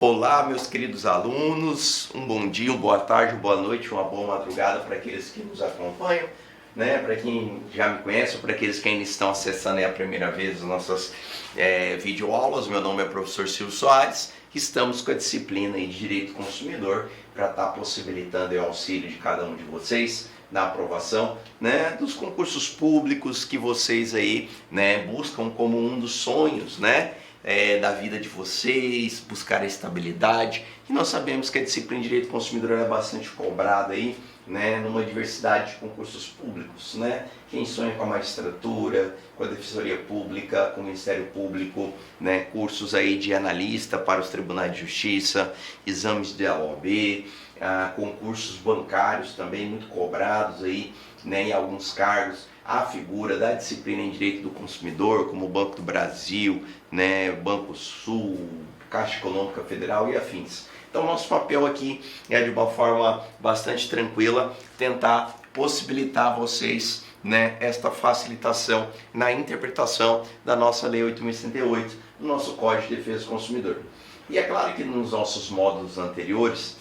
Olá, meus queridos alunos, um bom dia, uma boa tarde, uma boa noite, uma boa madrugada para aqueles que nos acompanham, né? Para quem já me conhece ou para aqueles que ainda estão acessando a primeira vez as nossas videoaulas. Meu nome é professor Silvio Soares. Estamos com a disciplina de Direito do Consumidor para estar possibilitando o auxílio de cada um de vocês na aprovação, né, dos concursos públicos que vocês aí, né, buscam como um dos sonhos, né, da vida de vocês, buscar a estabilidade. E nós sabemos que a disciplina de Direito do Consumidor é bastante cobrada aí, né, numa diversidade de concursos públicos, né? Quem sonha com a magistratura, com a Defensoria Pública, com o Ministério Público, né, cursos aí de analista para os tribunais de justiça, exames de OAB, concursos bancários também muito cobrados aí, né, em alguns cargos. A figura da disciplina em Direito do Consumidor, como o Banco do Brasil, né, Banco Sul, Caixa Econômica Federal e afins. Então, nosso papel aqui é, de uma forma bastante tranquila, tentar possibilitar a vocês, né, esta facilitação na interpretação da nossa Lei 8.068, do nosso Código de Defesa do Consumidor. E é claro que nos nossos módulos anteriores,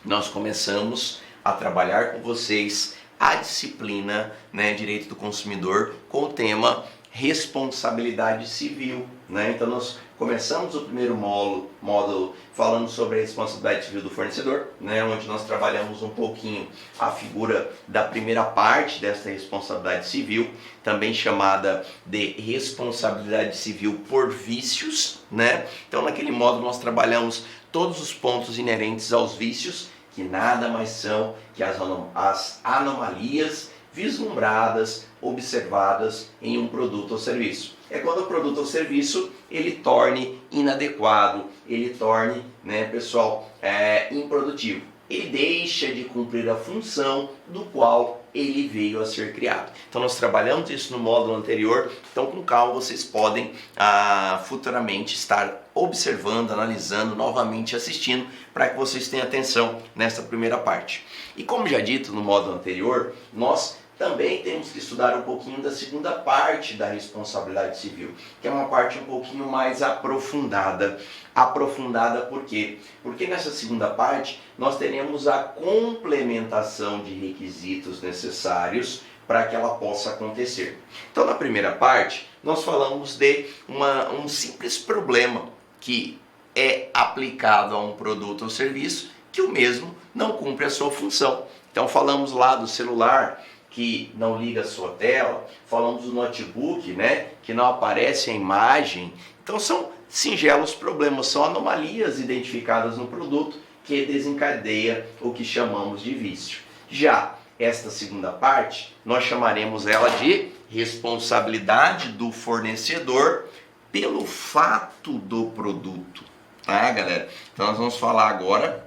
nós começamos a trabalhar com vocês a disciplina, né, Direito do Consumidor, com o tema responsabilidade civil, né? Então nós começamos o primeiro módulo falando sobre a responsabilidade civil do fornecedor, né, onde nós trabalhamos um pouquinho a figura da primeira parte dessa responsabilidade civil, também chamada de responsabilidade civil por vícios, né? Então naquele módulo nós trabalhamos todos os pontos inerentes aos vícios, que nada mais são que as anomalias vislumbradas, observadas em um produto ou serviço. É quando o produto ou serviço ele torne inadequado, ele torne, né, pessoal, improdutivo. Ele deixa de cumprir a função do qual ele veio a ser criado. Então nós trabalhamos isso no módulo anterior, então com calma vocês podem futuramente estar observando, analisando, novamente assistindo, para que vocês tenham atenção nessa primeira parte. E como já dito no módulo anterior, nós também temos que estudar um pouquinho da segunda parte da responsabilidade civil, que é uma parte um pouquinho mais aprofundada. Aprofundada por quê? Porque nessa segunda parte nós teremos a complementação de requisitos necessários para que ela possa acontecer. Então na primeira parte nós falamos de um simples problema que é aplicado a um produto ou serviço que o mesmo não cumpre a sua função. Então falamos lá do celular que não liga a sua tela, falamos do notebook, né, que não aparece a imagem. Então são singelos problemas, são anomalias identificadas no produto que desencadeia o que chamamos de vício. Já esta segunda parte, nós chamaremos ela de responsabilidade do fornecedor pelo fato do produto, tá, galera? Então nós vamos falar agora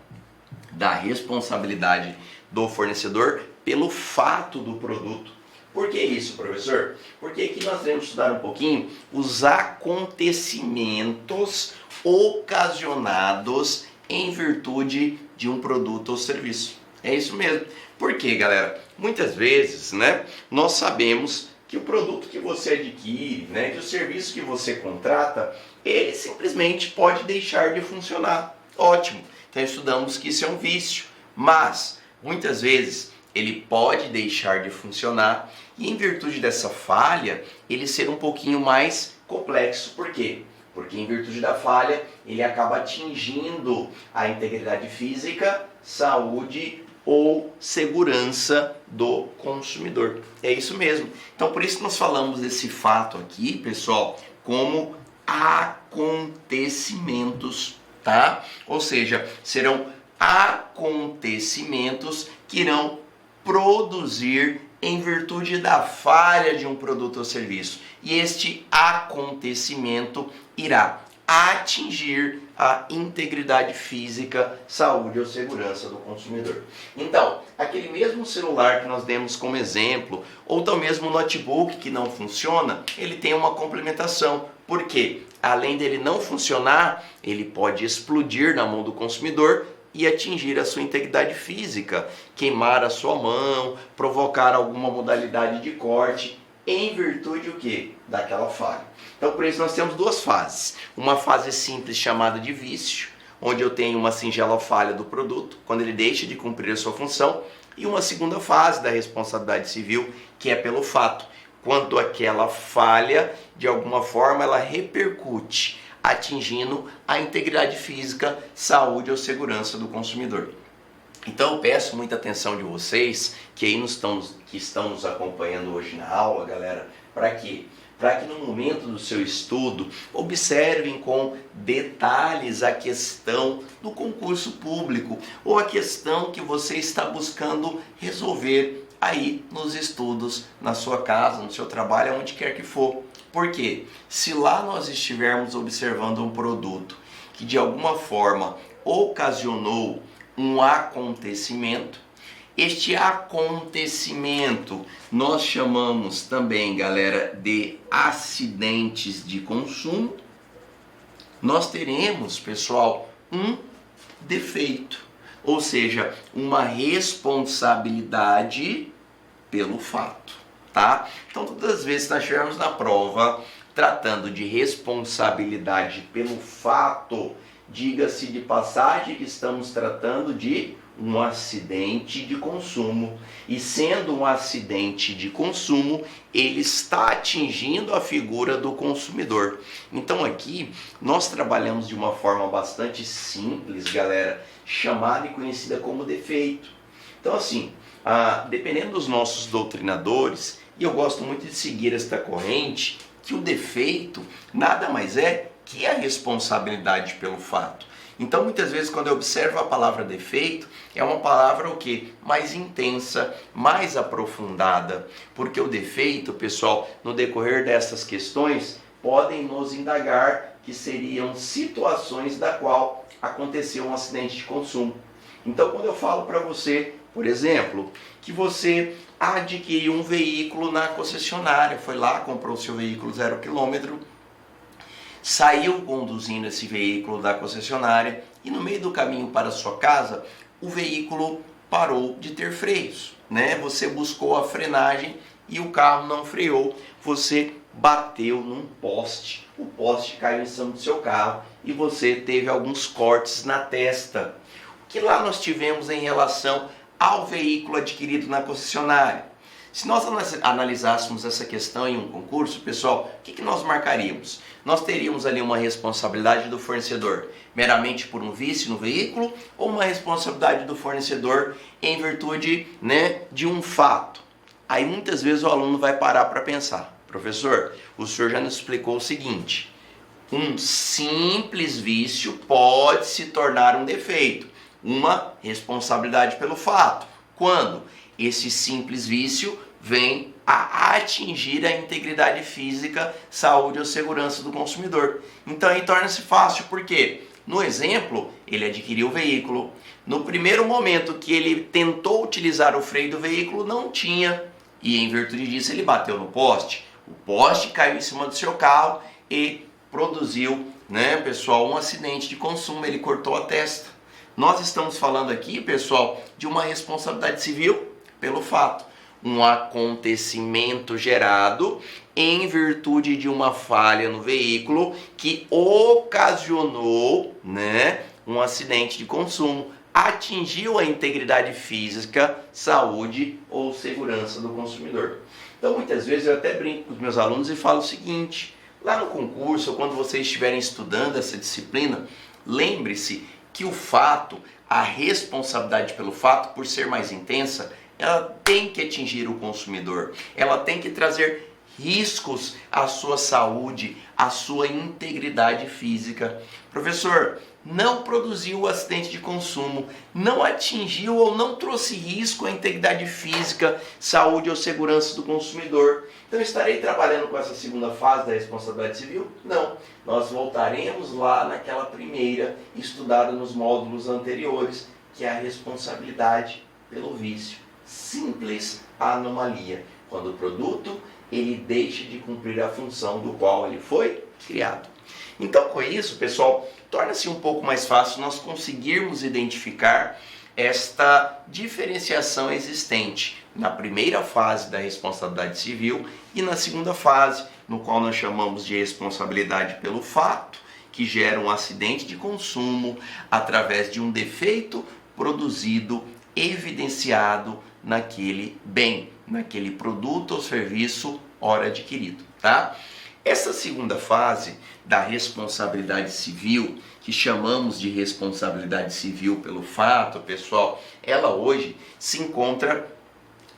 da responsabilidade do fornecedor pelo fato do produto. Por que isso, professor? Porque aqui nós devemos estudar um pouquinho os acontecimentos ocasionados em virtude de um produto ou serviço. É isso mesmo. Por quê, galera? Muitas vezes, né, nós sabemos que o produto que você adquire, né, que o serviço que você contrata, ele simplesmente pode deixar de funcionar. Ótimo. Então estudamos que isso é um vício, mas muitas vezes ele pode deixar de funcionar e, em virtude dessa falha, ele ser um pouquinho mais complexo. Por quê? Porque, em virtude da falha, ele acaba atingindo a integridade física, saúde ou segurança do consumidor. É isso mesmo. Então, por isso nós falamos desse fato aqui, pessoal, como acontecimentos, tá? Ou seja, serão acontecimentos que irão produzir em virtude da falha de um produto ou serviço. E este acontecimento irá atingir a integridade física, saúde ou segurança do consumidor. Então, aquele mesmo celular que nós demos como exemplo, ou tal mesmo notebook que não funciona, ele tem uma complementação. Por quê? Além dele não funcionar, ele pode explodir na mão do consumidor e atingir a sua integridade física, queimar a sua mão, provocar alguma modalidade de corte, em virtude o quê? Daquela falha. Então por isso nós temos duas fases. Uma fase simples chamada de vício, onde eu tenho uma singela falha do produto, quando ele deixa de cumprir a sua função, e uma segunda fase da responsabilidade civil, que é pelo fato, quando aquela falha, de alguma forma, ela repercute, atingindo a integridade física, saúde ou segurança do consumidor. Então eu peço muita atenção de vocês que aí estão nos acompanhando hoje na aula, galera, para quê? Para que no momento do seu estudo observem com detalhes a questão do concurso público ou a questão que você está buscando resolver aí nos estudos, na sua casa, no seu trabalho, onde quer que for. Porque se lá nós estivermos observando um produto que de alguma forma ocasionou um acontecimento, este acontecimento nós chamamos também, galera, de acidentes de consumo. Nós teremos, pessoal, um defeito, ou seja, uma responsabilidade pelo fato, tá? Então, todas as vezes que nós estivermos na prova tratando de responsabilidade pelo fato, diga-se de passagem que estamos tratando de um acidente de consumo. E sendo um acidente de consumo, ele está atingindo a figura do consumidor. Então aqui nós trabalhamos de uma forma bastante simples, galera, chamada e conhecida como defeito. Então assim, dependendo dos nossos doutrinadores, e eu gosto muito de seguir esta corrente, que o defeito nada mais é que a responsabilidade pelo fato. Então, muitas vezes, quando eu observo a palavra defeito, é uma palavra o quê? Mais intensa, mais aprofundada. Porque o defeito, pessoal, no decorrer dessas questões, podem nos indagar que seriam situações da qual aconteceu um acidente de consumo. Então, quando eu falo para você, por exemplo, que você adquiriu um veículo na concessionária, foi lá, comprou o seu veículo 0 km, saiu conduzindo esse veículo da concessionária e no meio do caminho para a sua casa, o veículo parou de ter freios, né? Você buscou a frenagem e o carro não freou, você bateu num poste, o poste caiu em cima do seu carro e você teve alguns cortes na testa. O que lá nós tivemos em relação ao veículo adquirido na concessionária? Se nós analisássemos essa questão em um concurso, pessoal, o que nós marcaríamos? Nós teríamos ali uma responsabilidade do fornecedor meramente por um vício no veículo ou uma responsabilidade do fornecedor em virtude, né, de um fato. Aí muitas vezes o aluno vai parar para pensar: professor, o senhor já nos explicou o seguinte, um simples vício pode se tornar um defeito, uma responsabilidade pelo fato. Quando esse simples vício vem a atingir a integridade física, saúde ou segurança do consumidor. Então aí torna-se fácil, porque no exemplo, ele adquiriu o veículo, no primeiro momento que ele tentou utilizar o freio do veículo, não tinha, e em virtude disso ele bateu no poste, o poste caiu em cima do seu carro e produziu, né, pessoal, um acidente de consumo, ele cortou a testa. Nós estamos falando aqui, pessoal, de uma responsabilidade civil pelo fato. Um acontecimento gerado em virtude de uma falha no veículo que ocasionou, né, um acidente de consumo, atingiu a integridade física, saúde ou segurança do consumidor. Então muitas vezes eu até brinco com os meus alunos e falo o seguinte: lá no concurso, quando vocês estiverem estudando essa disciplina, lembre-se que o fato, a responsabilidade pelo fato, por ser mais intensa, ela tem que atingir o consumidor, ela tem que trazer riscos à sua saúde, à sua integridade física. Professor, não produziu o acidente de consumo, não atingiu ou não trouxe risco à integridade física, saúde ou segurança do consumidor. Então estarei trabalhando com essa segunda fase da responsabilidade civil? Não. Nós voltaremos lá naquela primeira, estudada nos módulos anteriores, que é a responsabilidade pelo vício. Simples anomalia, quando o produto ele deixa de cumprir a função do qual ele foi criado. Então, com isso, pessoal, torna-se um pouco mais fácil nós conseguirmos identificar esta diferenciação existente na primeira fase da responsabilidade civil e na segunda fase, no qual nós chamamos de responsabilidade pelo fato, que gera um acidente de consumo através de um defeito produzido, evidenciado naquele bem, naquele produto ou serviço ora adquirido, tá? Essa segunda fase da responsabilidade civil, que chamamos de responsabilidade civil pelo fato, pessoal, ela hoje se encontra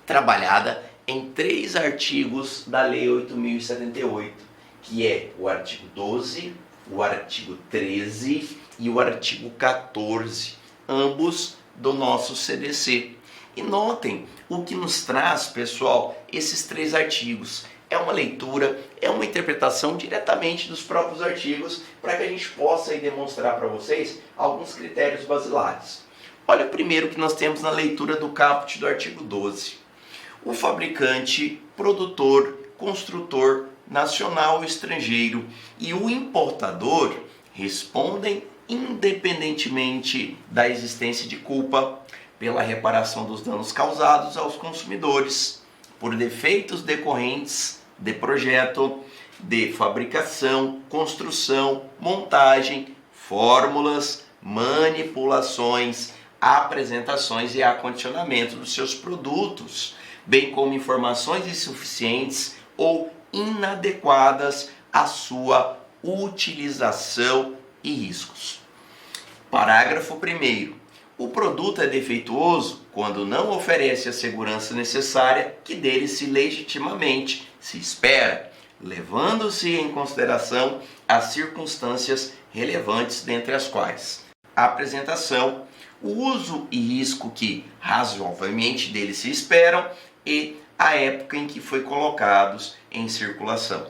trabalhada em 3 artigos da Lei 8.078, que é o artigo 12, o artigo 13 e o artigo 14, ambos do nosso CDC. E notem o que nos traz, pessoal, esses 3 artigos. É uma leitura, é uma interpretação diretamente dos próprios artigos para que a gente possa aí demonstrar para vocês alguns critérios basilares. Olha o primeiro que nós temos na leitura do caput do artigo 12. O fabricante, produtor, construtor nacional ou estrangeiro e o importador respondem independentemente da existência de culpa pela reparação dos danos causados aos consumidores por defeitos decorrentes de projeto, de fabricação, construção, montagem, fórmulas, manipulações, apresentações e acondicionamento dos seus produtos, bem como informações insuficientes ou inadequadas à sua utilização e riscos. Parágrafo 1º. O produto é defeituoso quando não oferece a segurança necessária que dele se legitimamente se espera, levando-se em consideração as circunstâncias relevantes, dentre as quais a apresentação, o uso e risco que razoavelmente dele se esperam e a época em que foi colocados em circulação.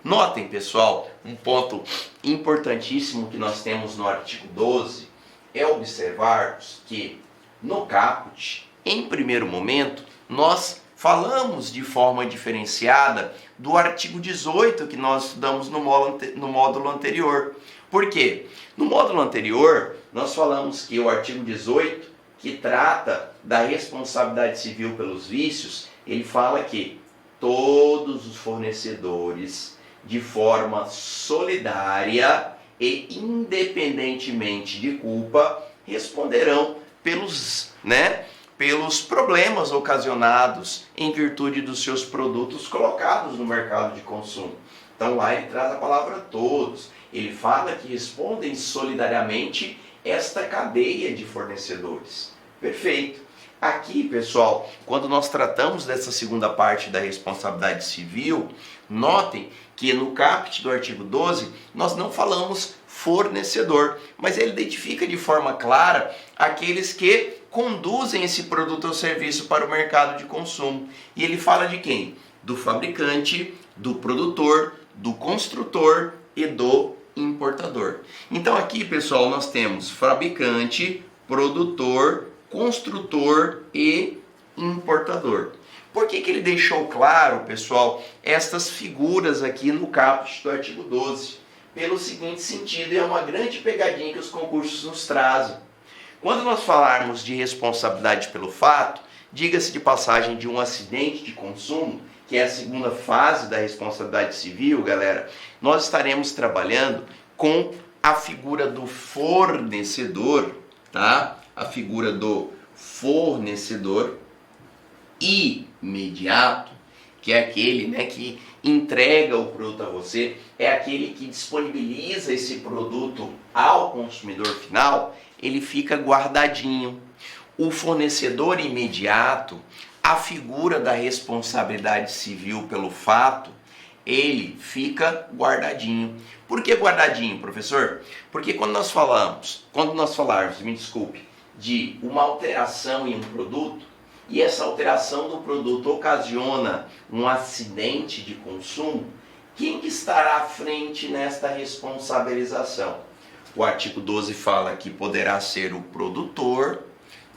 Notem, pessoal, um ponto importantíssimo que nós temos no artigo 12 é observarmos que no caput, em primeiro momento, nós falamos de forma diferenciada do artigo 18 que nós estudamos no módulo anterior. Por quê? No módulo anterior, nós falamos que o artigo 18, que trata da responsabilidade civil pelos vícios, ele fala que todos os fornecedores, de forma solidária e independentemente de culpa, responderão pelos problemas ocasionados em virtude dos seus produtos colocados no mercado de consumo. Então lá ele traz a palavra todos. Ele fala que respondem solidariamente esta cadeia de fornecedores. Perfeito. Aqui, pessoal, quando nós tratamos dessa segunda parte da responsabilidade civil, notem que no caput do artigo 12 nós não falamos fornecedor, mas ele identifica de forma clara aqueles que conduzem esse produto ou serviço para o mercado de consumo. E ele fala de quem? Do fabricante, do produtor, do construtor e do importador. Então aqui, pessoal, nós temos fabricante, produtor, construtor e importador. Por que ele deixou claro, pessoal, estas figuras aqui no caput do artigo 12? Pelo seguinte sentido, é uma grande pegadinha que os concursos nos trazem. Quando nós falarmos de responsabilidade pelo fato, diga-se de passagem de um acidente de consumo, que é a segunda fase da responsabilidade civil, galera, nós estaremos trabalhando com a figura do fornecedor, tá? A figura do fornecedor imediato, que é aquele, que entrega o produto a você, é aquele que disponibiliza esse produto ao consumidor final, ele fica guardadinho. O fornecedor imediato, a figura da responsabilidade civil pelo fato, ele fica guardadinho. Por que guardadinho, professor? Porque quando nós falarmos, de uma alteração em um produto, e essa alteração do produto ocasiona um acidente de consumo, quem que estará à frente nesta responsabilização? O artigo 12 fala que poderá ser o produtor,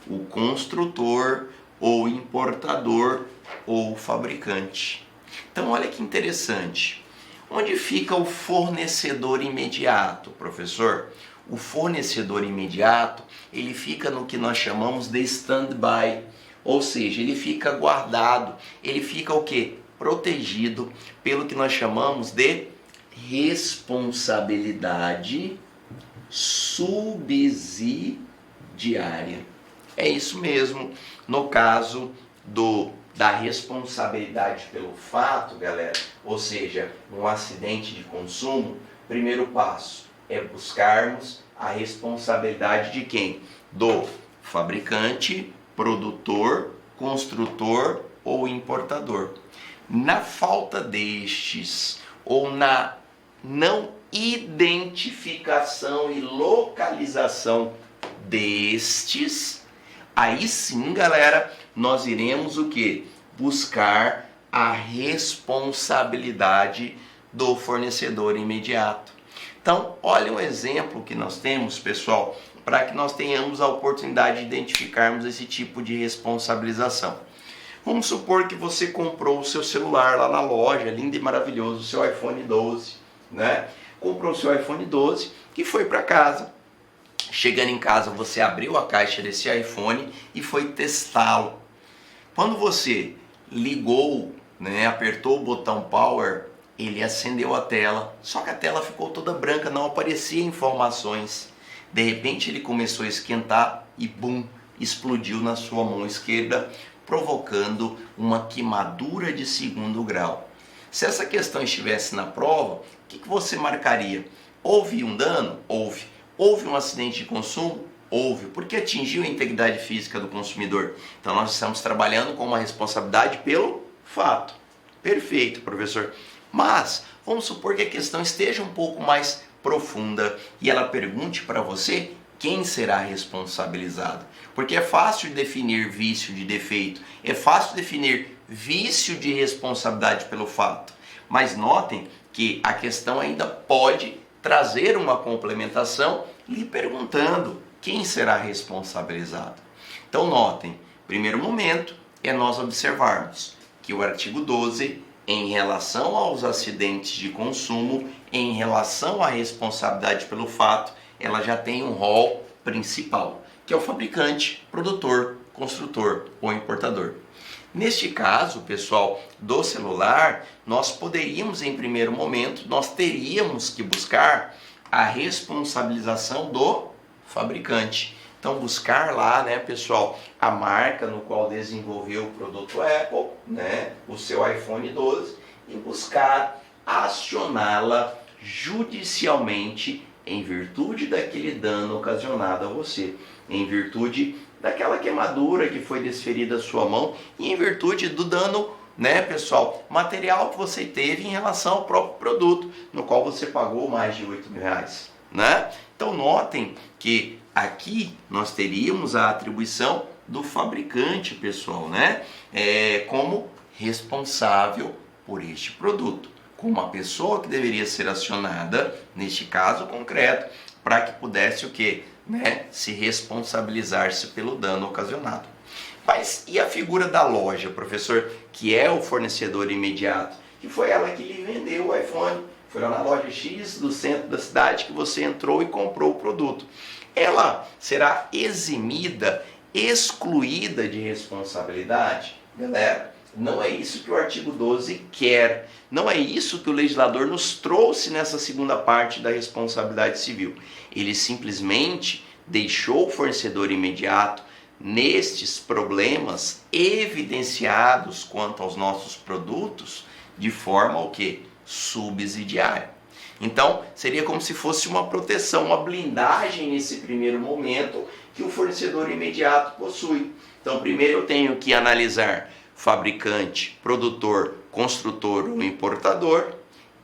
o construtor, ou importador, ou fabricante. Então olha que interessante. Onde fica o fornecedor imediato, professor? O fornecedor imediato, ele fica no que nós chamamos de stand-by. Ou seja, ele fica guardado, ele fica o quê? Protegido pelo que nós chamamos de responsabilidade subsidiária. É isso mesmo. No caso da responsabilidade pelo fato, galera, ou seja, um acidente de consumo, primeiro passo é buscarmos a responsabilidade de quem? Do fabricante, produtor, construtor ou importador. Na falta destes, ou na não identificação e localização destes, aí sim, galera, nós iremos o quê? Buscar a responsabilidade do fornecedor imediato. Então, olha um exemplo que nós temos, pessoal, para que nós tenhamos a oportunidade de identificarmos esse tipo de responsabilização. Vamos supor que você comprou o seu celular lá na loja, lindo e maravilhoso, o seu iPhone 12, né? Comprou o seu iPhone 12 e foi para casa. Chegando em casa, você abriu a caixa desse iPhone e foi testá-lo. Quando você ligou, né, apertou o botão Power, ele acendeu a tela, só que a tela ficou toda branca, não aparecia informações. De repente ele começou a esquentar e bum, explodiu na sua mão esquerda, provocando uma queimadura de 2º grau. Se essa questão estivesse na prova, o que você marcaria? Houve um dano? Houve. Houve um acidente de consumo? Houve, porque atingiu a integridade física do consumidor. Então nós estamos trabalhando com uma responsabilidade pelo fato. Perfeito, professor. Mas vamos supor que a questão esteja um pouco mais profunda e ela pergunte para você quem será responsabilizado. Porque é fácil definir vício de defeito, é fácil definir vício de responsabilidade pelo fato. Mas notem que a questão ainda pode trazer uma complementação lhe perguntando quem será responsabilizado. Então notem, primeiro momento é nós observarmos que o artigo 12, em relação aos acidentes de consumo, em relação à responsabilidade pelo fato, ela já tem um rol principal, que é o fabricante, produtor, construtor ou importador. Neste caso, pessoal, do celular, nós poderíamos, em primeiro momento, nós teríamos que buscar a responsabilização do fabricante. Então, buscar lá, né, pessoal, a marca no qual desenvolveu o produto Apple, né, o seu iPhone 12, e buscar acioná-la judicialmente em virtude daquele dano ocasionado a você, em virtude daquela queimadura que foi desferida à sua mão e em virtude do dano, né, pessoal, material que você teve em relação ao próprio produto, no qual você pagou mais de R$8.000, né? Então notem que aqui nós teríamos a atribuição do fabricante, pessoal, né? Como responsável por este produto, como a pessoa que deveria ser acionada, neste caso concreto, para que pudesse o quê? Né? Se responsabilizar-se pelo dano ocasionado. Mas e a figura da loja, professor, que é o fornecedor imediato, que foi ela que lhe vendeu o iPhone, foi lá na loja X do centro da cidade que você entrou e comprou o produto. Ela será eximida, excluída de responsabilidade? Galera, não é isso que o artigo 12 quer. Não é isso que o legislador nos trouxe nessa segunda parte da responsabilidade civil. Ele simplesmente deixou o fornecedor imediato nestes problemas evidenciados quanto aos nossos produtos de forma o quê? Subsidiária. Então, seria como se fosse uma proteção, uma blindagem nesse primeiro momento que o fornecedor imediato possui. Então, primeiro eu tenho que analisar fabricante, produtor, construtor ou importador,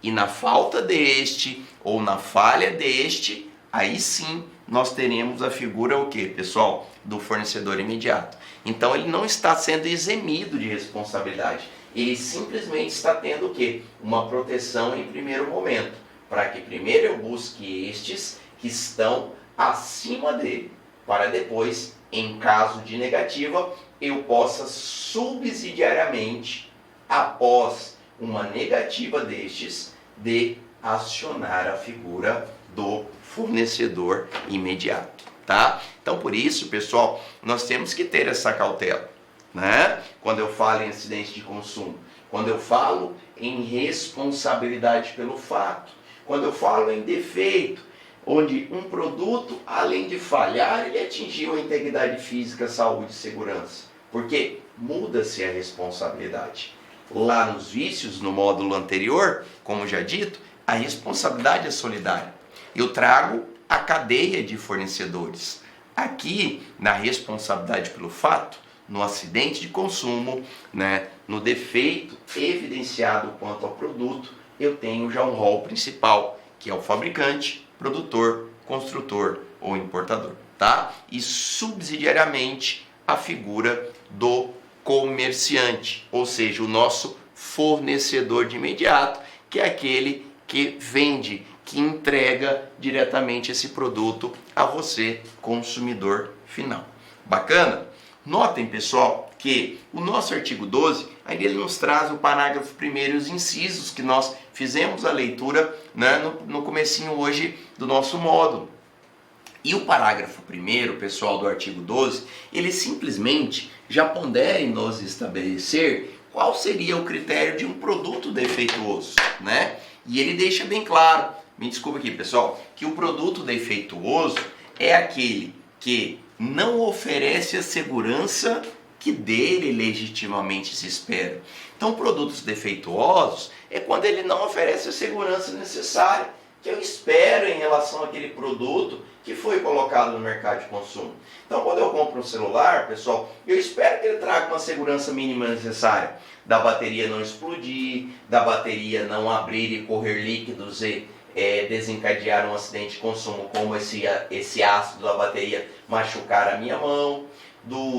e na falta deste ou na falha deste, aí sim nós teremos a figura o quê, pessoal? Do fornecedor imediato. Então ele não está sendo eximido de responsabilidade, ele simplesmente está tendo o quê? Uma proteção em primeiro momento, para que primeiro eu busque estes que estão acima dele, para depois, em caso de negativa, eu possa subsidiariamente, após uma negativa destes, de acionar a figura do fornecedor imediato, tá? Então, por isso, pessoal, nós temos que ter essa cautela, né? Quando eu falo em acidente de consumo, quando eu falo em responsabilidade pelo fato, Quando eu falo em defeito, onde um produto, além de falhar, ele atingiu a integridade física, saúde e segurança. Porque muda-se a responsabilidade. Lá nos vícios, no módulo anterior, como já dito, a responsabilidade é solidária. Eu trago a cadeia de fornecedores. Aqui, na responsabilidade pelo fato, no acidente de consumo, né, no defeito evidenciado quanto ao produto, eu tenho já um rol principal, que é o fabricante, produtor, construtor ou importador, tá? E subsidiariamente a figura do comerciante, ou seja, o nosso fornecedor de imediato, que é aquele que vende, que entrega diretamente esse produto a você, consumidor final. Bacana? Notem, pessoal, que o nosso artigo 12, aí ele nos traz o parágrafo 1º e os incisos que nós fizemos a leitura, né, no comecinho hoje do nosso módulo. E o parágrafo 1º, pessoal, do artigo 12, ele simplesmente já pondera em nos estabelecer qual seria o critério de um produto defeituoso, né? E ele deixa bem claro, me desculpa aqui, pessoal, que o produto defeituoso é aquele que não oferece a segurança que dele legitimamente se espera. Então, produtos defeituosos é quando ele não oferece a segurança necessária que eu espero em relação àquele produto que foi colocado no mercado de consumo. Então, quando eu compro um celular, pessoal, eu espero que ele traga uma segurança mínima necessária, da bateria não explodir, da bateria não abrir e correr líquidos e desencadear um acidente de consumo, como esse ácido da bateria machucar a minha mão,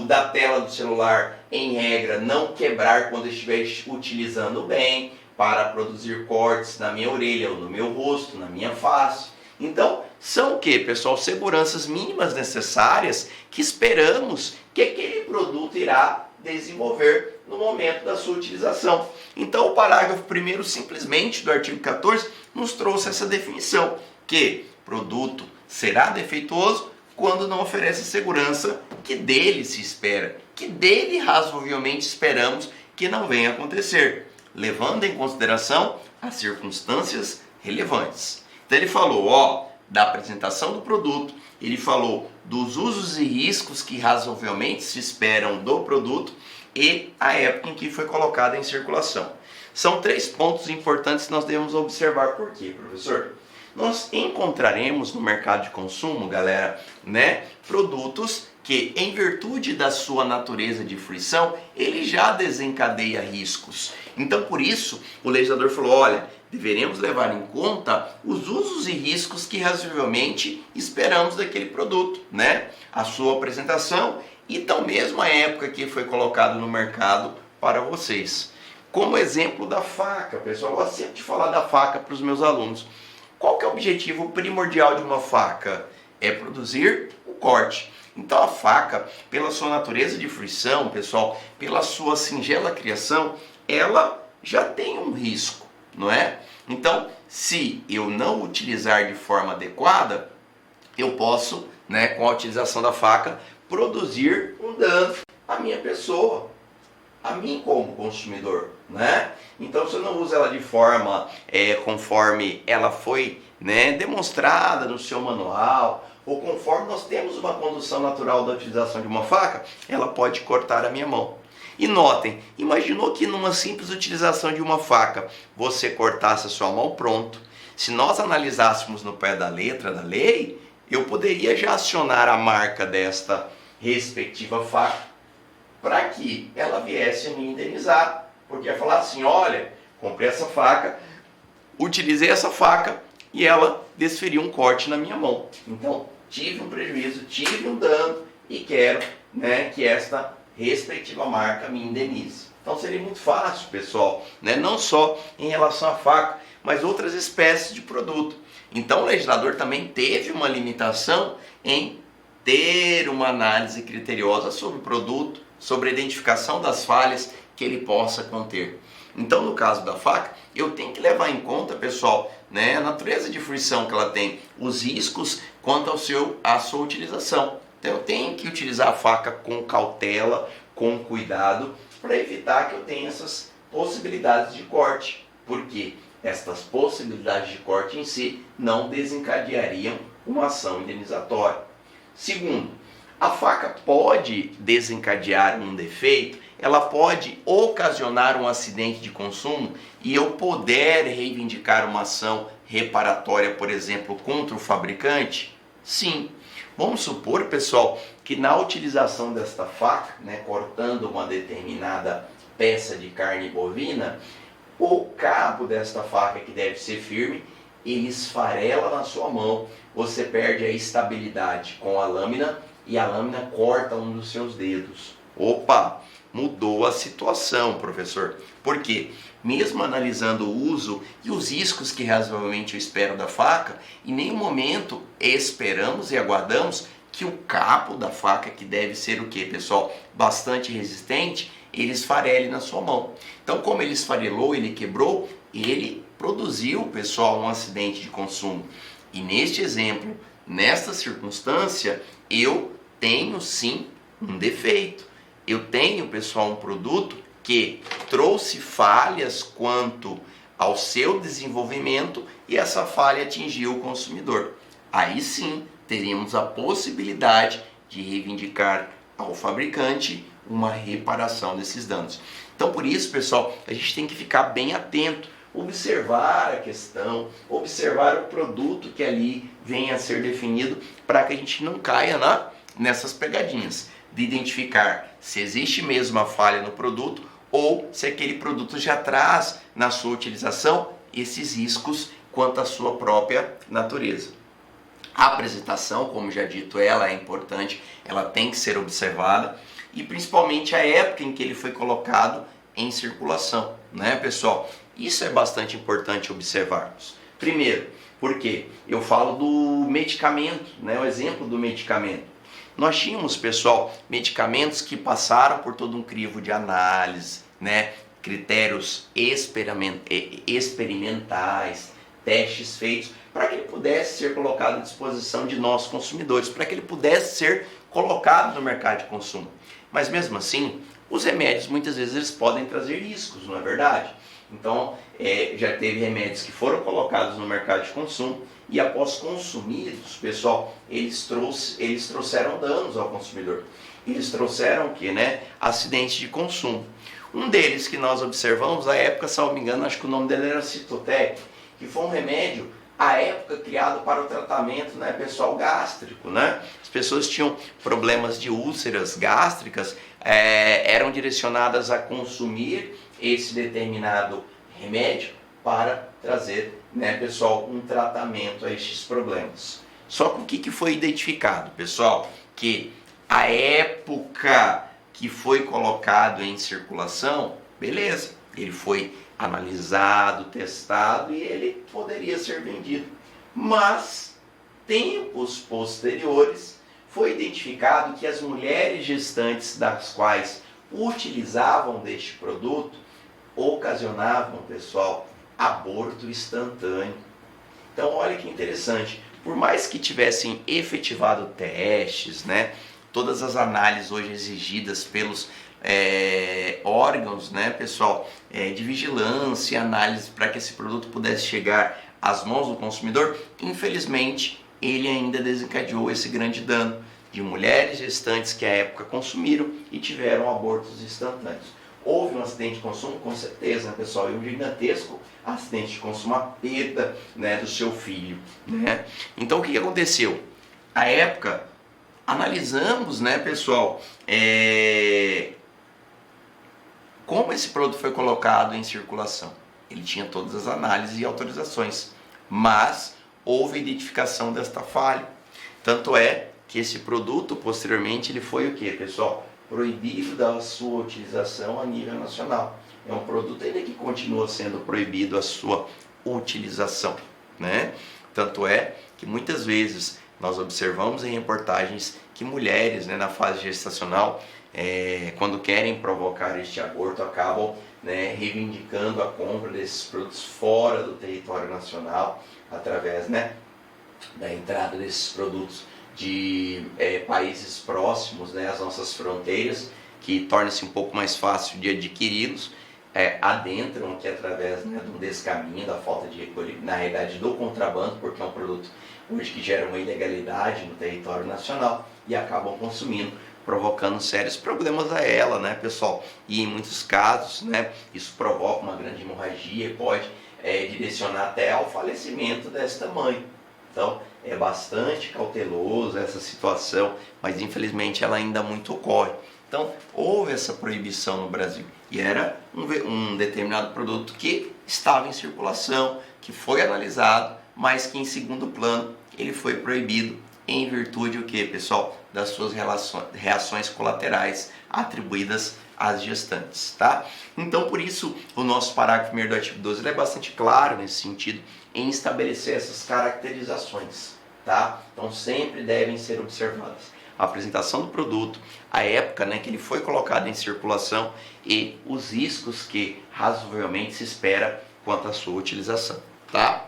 da tela do celular, em regra, não quebrar quando estiver utilizando bem, para produzir cortes na minha orelha ou no meu rosto, na minha face. Então, são o que, pessoal? Seguranças mínimas necessárias que esperamos que aquele produto irá desenvolver no momento da sua utilização. Então, o parágrafo 1º, simplesmente, do artigo 14, nos trouxe essa definição, que produto será defeituoso quando não oferece a segurança que dele se espera, que dele razoavelmente esperamos que não venha a acontecer, levando em consideração as circunstâncias relevantes. Então ele falou, da apresentação do produto, ele falou dos usos e riscos que razoavelmente se esperam do produto e a época em que foi colocado em circulação. São 3 pontos importantes que nós devemos observar. Por quê, professor? Nós encontraremos no mercado de consumo, galera, né, produtos que, em virtude da sua natureza de fruição, ele já desencadeia riscos. Então, por isso, o legislador falou, olha, deveremos levar em conta os usos e riscos que razoavelmente esperamos daquele produto, né? A sua apresentação e então mesmo a época que foi colocado no mercado para vocês. Como exemplo da faca, pessoal, eu gosto sempre de falar da faca para os meus alunos. Qual que é o objetivo primordial de uma faca? É produzir o corte. Então a faca, pela sua natureza de fruição, pessoal, pela sua singela criação, ela já tem um risco, não é? Então, se eu não utilizar de forma adequada, eu posso, né, com a utilização da faca, produzir um dano à minha pessoa, a mim como consumidor, né? Então, se eu não uso ela de forma conforme ela foi, né, demonstrada no seu manual, ou conforme nós temos uma condução natural da utilização de uma faca, ela pode cortar a minha mão. E notem, imaginou que numa simples utilização de uma faca você cortasse a sua mão, pronto. Se nós analisássemos no pé da letra da lei, eu poderia já acionar a marca desta respectiva faca para que ela viesse a me indenizar. Porque ia falar assim, olha, comprei essa faca, utilizei essa faca e ela desferiu um corte na minha mão. Então, tive um prejuízo, tive um dano e quero, né, que esta respectiva marca me indenize. Então seria muito fácil, pessoal, né? Não só em relação à faca, mas outras espécies de produto. Então o legislador também teve uma limitação em ter uma análise criteriosa sobre o produto, sobre a identificação das falhas que ele possa conter. Então no caso da faca, eu tenho que levar em conta, pessoal, né, a natureza de fruição que ela tem, os riscos quanto à sua utilização. Então eu tenho que utilizar a faca com cautela, com cuidado, para evitar que eu tenha essas possibilidades de corte. Por quê? estas possibilidades de corte em si não desencadeariam uma ação indenizatória. Segundo, a faca pode desencadear um defeito, ela pode ocasionar um acidente de consumo e eu poder reivindicar uma ação reparatória, por exemplo, contra o fabricante? Sim. Vamos supor, pessoal, que na utilização desta faca, cortando uma determinada peça de carne bovina, o cabo desta faca, que deve ser firme, ele esfarela na sua mão, você perde a estabilidade com a lâmina e a lâmina corta um dos seus dedos. Opa, mudou a situação, professor. Por quê? Mesmo analisando o uso e os riscos que razoavelmente eu espero da faca, em nenhum momento esperamos e aguardamos que o cabo da faca, que deve ser o quê, pessoal? Bastante resistente, ele esfarele na sua mão. Então, como ele esfarelou, ele quebrou, ele produziu, pessoal, um acidente de consumo. E neste exemplo, nesta circunstância, eu tenho sim um defeito. Eu tenho, pessoal, um produto que trouxe falhas quanto ao seu desenvolvimento e essa falha atingiu o consumidor. Aí sim, teríamos a possibilidade de reivindicar ao fabricante uma reparação desses danos. Então, por isso, pessoal, a gente tem que ficar bem atento, observar a questão, observar o produto que ali venha a ser definido, para que a gente não caia nessas pegadinhas de identificar se existe mesmo a falha no produto ou se aquele produto já traz na sua utilização esses riscos quanto à sua própria natureza. A apresentação, como já dito, ela é importante, ela tem que ser observada, e principalmente a época em que ele foi colocado em circulação, pessoal? Isso é bastante importante observarmos. Primeiro, porque eu falo do medicamento, o exemplo do medicamento. Nós tínhamos, pessoal, medicamentos que passaram por todo um crivo de análise, critérios experimentais, testes feitos, para que ele pudesse ser colocado à disposição de nós consumidores, para que ele pudesse ser colocado no mercado de consumo. Mas mesmo assim, os remédios muitas vezes eles podem trazer riscos, não é verdade? Então, já teve remédios que foram colocados no mercado de consumo e após consumidos, pessoal, eles trouxeram danos ao consumidor. Eles trouxeram o quê, acidentes de consumo. Um deles que nós observamos, à época, se não me engano, acho que o nome dele era Citotec, que foi um remédio, à época, criado para o tratamento, pessoal, gástrico, As pessoas tinham problemas de úlceras gástricas, eram direcionadas a consumir esse determinado remédio para trazer, pessoal, um tratamento a estes problemas. Só que o que foi identificado, pessoal? Que a época que foi colocado em circulação, beleza, ele foi analisado, testado e ele poderia ser vendido. Mas, tempos posteriores, foi identificado que as mulheres gestantes das quais utilizavam deste produto ocasionavam, pessoal, aborto instantâneo. Então, olha que interessante. Por mais que tivessem efetivado testes, todas as análises hoje exigidas pelos órgãos, pessoal, de vigilância e análise para que esse produto pudesse chegar às mãos do consumidor, infelizmente, ele ainda desencadeou esse grande dano de mulheres gestantes que à época consumiram e tiveram abortos instantâneos. Houve um acidente de consumo? Com certeza, pessoal, e um gigantesco acidente de consumo, a perda do seu filho. Então, o que aconteceu? À época, analisamos, pessoal, como esse produto foi colocado em circulação. Ele tinha todas as análises e autorizações, mas houve identificação desta falha. Tanto é que esse produto, posteriormente, ele foi o que, pessoal? Proibido da sua utilização a nível nacional. É um produto ainda que continua sendo proibido a sua utilização, Tanto é que muitas vezes nós observamos em reportagens que mulheres, na fase gestacional, quando querem provocar este aborto, acabam reivindicando a compra desses produtos fora do território nacional, através da entrada desses produtos de países próximos às nossas fronteiras, que torna-se um pouco mais fácil de adquiri-los, adentram aqui através, né, de um descaminho, da falta de recolhimento, na realidade do contrabando, porque é um produto hoje que gera uma ilegalidade no território nacional e acabam consumindo, provocando sérios problemas a ela, né, pessoal? E em muitos casos, né, isso provoca uma grande hemorragia e pode direcionar até ao falecimento desta mãe. Então, é bastante cauteloso essa situação, mas infelizmente ela ainda muito ocorre. Então, houve essa proibição no Brasil e era um determinado produto que estava em circulação, que foi analisado, mas que em segundo plano ele foi proibido em virtude do que, pessoal? Das suas reações colaterais atribuídas às gestantes, tá? Então, por isso, o nosso parágrafo 1º do artigo 12 ele é bastante claro nesse sentido, em estabelecer essas caracterizações, tá? Então, sempre devem ser observadas a apresentação do produto, a época, né, que ele foi colocado em circulação e os riscos que razoavelmente se espera quanto à sua utilização, tá?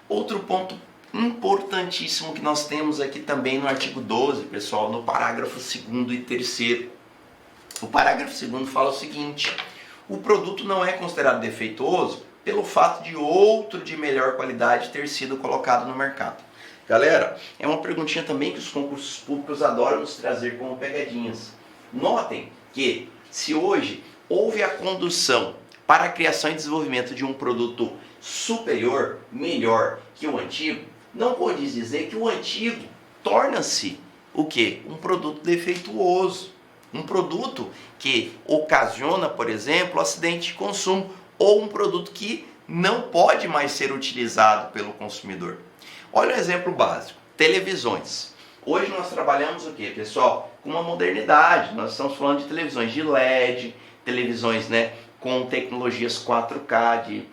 Outro ponto importantíssimo que nós temos aqui também no artigo 12, pessoal, no parágrafo 2º e 3º. O parágrafo 2º fala o seguinte: o produto não é considerado defeituoso pelo fato de outro de melhor qualidade ter sido colocado no mercado. Galera, é uma perguntinha também que os concursos públicos adoram nos trazer como pegadinhas. Notem que se hoje houve a condução para a criação e desenvolvimento de um produto superior, melhor que o antigo, não pode dizer que o antigo torna-se o quê? Um produto defeituoso. Um produto que ocasiona, por exemplo, acidente de consumo ou um produto que não pode mais ser utilizado pelo consumidor. Olha um exemplo básico, televisões. Hoje nós trabalhamos o que, pessoal? Com uma modernidade, nós estamos falando de televisões de LED, televisões, né, com tecnologias 4K, de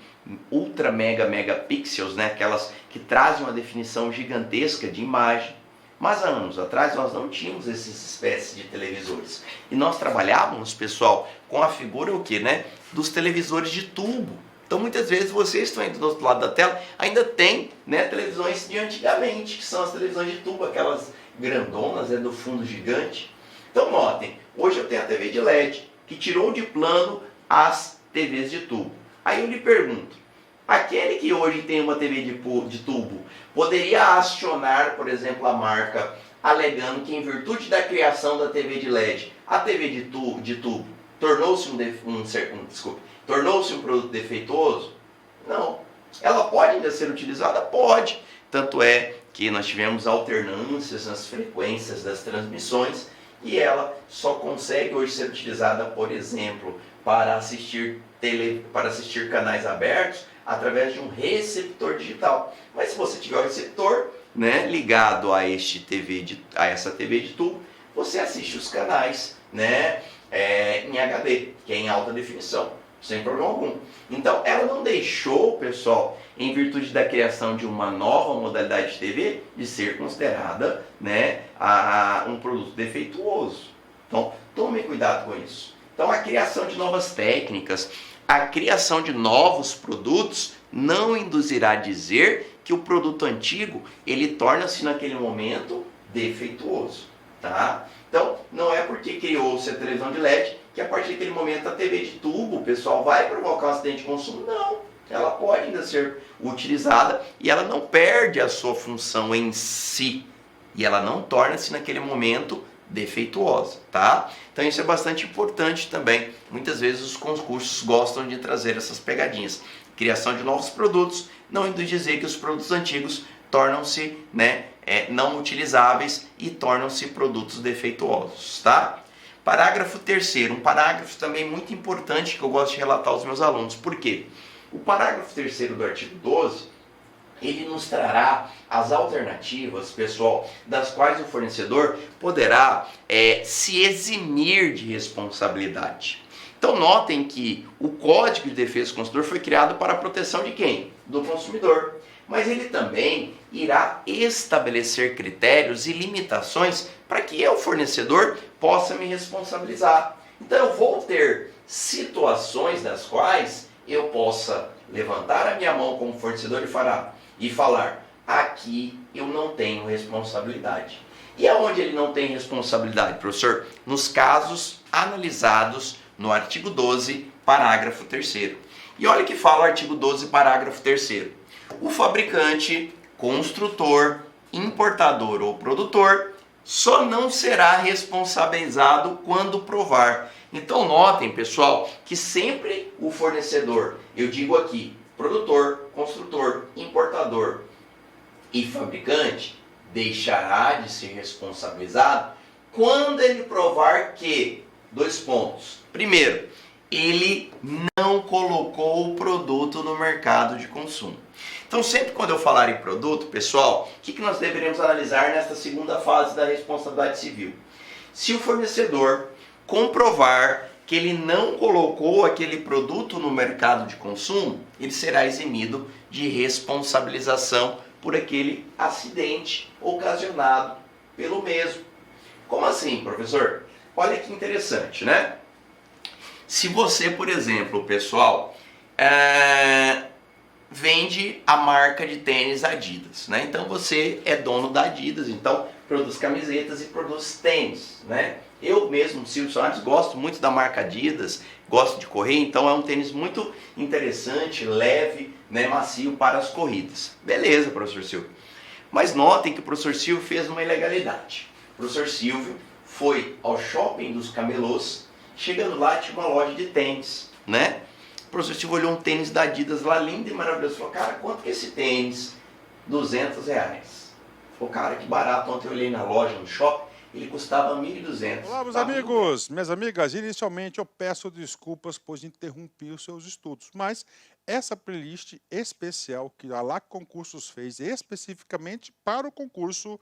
ultra megapixels, né, aquelas que trazem uma definição gigantesca de imagem. Mas há anos atrás nós não tínhamos essas espécies de televisores. E nós trabalhávamos, pessoal, com a figura o quê, né, dos televisores de tubo. Então muitas vezes vocês estão indo do outro lado da tela, ainda tem, né, televisões de antigamente, que são as televisões de tubo, aquelas grandonas, do fundo gigante. Então notem, hoje eu tenho a TV de LED, que tirou de plano as TVs de tubo. Aí eu lhe pergunto, aquele que hoje tem uma TV de tubo, poderia acionar, por exemplo, a marca, alegando que em virtude da criação da TV de LED, a TV de tubo tornou-se tornou-se um produto defeituoso? Não. Ela pode ainda ser utilizada? Pode. Tanto é que nós tivemos alternâncias nas frequências das transmissões e ela só consegue hoje ser utilizada, por exemplo, para assistir canais abertos através de um receptor digital. Mas se você tiver o receptor, né, ligado a essa TV de tubo, você assiste os canais, né, em HD, que é em alta definição, sem problema algum. Então ela não deixou, pessoal, em virtude da criação de uma nova modalidade de TV, de ser considerada, né, um produto defeituoso. Então tome cuidado com isso. Então a criação de novas técnicas, a criação de novos produtos não induzirá a dizer que o produto antigo ele torna-se naquele momento defeituoso, tá? Então não é porque criou-se a televisão de LED que a partir daquele momento a TV de tubo, o pessoal, vai provocar um acidente de consumo. Não, ela pode ainda ser utilizada e ela não perde a sua função em si e ela não torna-se naquele momento defeituosa, tá? Então isso é bastante importante também. Muitas vezes os concursos gostam de trazer essas pegadinhas. Criação de novos produtos não induz dizer que os produtos antigos tornam-se, né, não utilizáveis e tornam-se produtos defeituosos, tá? Parágrafo 3º, um parágrafo também muito importante que eu gosto de relatar aos meus alunos. Por quê? O parágrafo 3º do artigo 12, ele nos trará as alternativas, pessoal, das quais o fornecedor poderá se eximir de responsabilidade. Então notem que o Código de Defesa do Consumidor foi criado para a proteção de quem? Do consumidor. Mas ele também irá estabelecer critérios e limitações para que eu, fornecedor, possa me responsabilizar. Então eu vou ter situações nas quais eu possa levantar a minha mão como fornecedor e falar, aqui eu não tenho responsabilidade. E aonde ele não tem responsabilidade, professor? Nos casos analisados no artigo 12 parágrafo 3º. E olha que fala o artigo 12, parágrafo 3º. O fabricante, construtor, importador ou produtor só não será responsabilizado quando provar. Então notem, pessoal, que sempre o fornecedor, eu digo aqui, produtor, construtor, importador e fabricante, deixará de ser responsabilizado quando ele provar que, dois pontos. Primeiro, ele não colocou o produto no mercado de consumo. Então, sempre quando eu falar em produto, pessoal, o que nós deveremos analisar nesta segunda fase da responsabilidade civil? Se o fornecedor comprovar que ele não colocou aquele produto no mercado de consumo, ele será eximido de responsabilização por aquele acidente ocasionado pelo mesmo. Como assim, professor? Olha que interessante, né? Se você, por exemplo, pessoal, vende a marca de tênis Adidas, né? Então você é dono da Adidas, então produz camisetas e produz tênis, né? Eu mesmo, Silvio Soares, gosto muito da marca Adidas, gosto de correr, então é um tênis muito interessante, leve, né, macio para as corridas. Beleza, professor Silvio. Mas notem que o professor Silvio fez uma ilegalidade. O professor Silvio foi ao shopping dos camelôs, chegando lá tinha uma loja de tênis, né? O professor Silvio olhou um tênis da Adidas lá, lindo e maravilhoso, falou, cara, quanto que é esse tênis? R$200. Falou, cara, que barato, ontem eu olhei na loja, no shopping, ele custava 1.200. Olá, meus amigos, minhas amigas. Inicialmente eu peço desculpas pois interrompi os seus estudos, mas essa playlist especial que a LAC Concursos fez especificamente para o concurso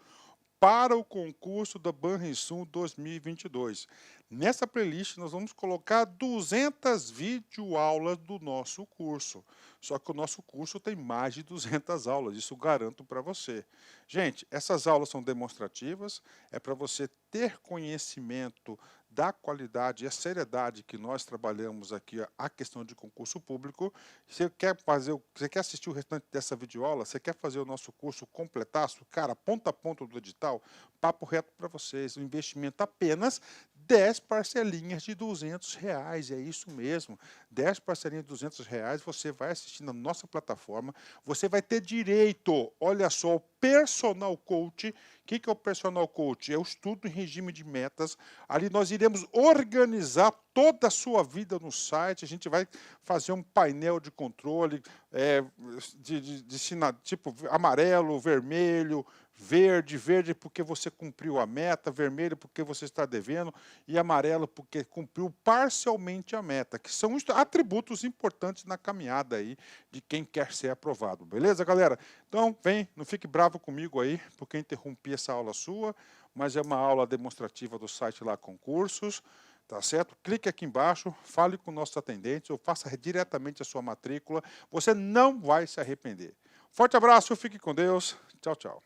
da Banrisul 2022. Nessa playlist nós vamos colocar 200 videoaulas do nosso curso. Só que o nosso curso tem mais de 200 aulas, isso garanto para você. Gente, essas aulas são demonstrativas, é para você ter conhecimento da qualidade e a seriedade que nós trabalhamos aqui a questão de concurso público. Você quer assistir o restante dessa videoaula? Você quer fazer o nosso curso completaço? Cara, ponta a ponta do edital, papo reto para vocês, um investimento apenas 10 parcelinhas de R$200, é isso mesmo. 10 parcelinhas de R$200, você vai assistir na nossa plataforma, você vai ter direito, olha só, o personal coach. O que é o personal coach? É o estudo em regime de metas. Ali nós iremos organizar toda a sua vida no site, a gente vai fazer um painel de controle tipo amarelo, vermelho, verde porque você cumpriu a meta, vermelho porque você está devendo e amarelo porque cumpriu parcialmente a meta, que são atributos importantes na caminhada aí de quem quer ser aprovado, beleza, galera? Então, vem, não fique bravo comigo aí, porque interrompi essa aula sua, mas é uma aula demonstrativa do site lá Concursos, tá certo? Clique aqui embaixo, fale com nossos atendentes ou faça diretamente a sua matrícula, você não vai se arrepender. Forte abraço, fique com Deus, tchau, tchau.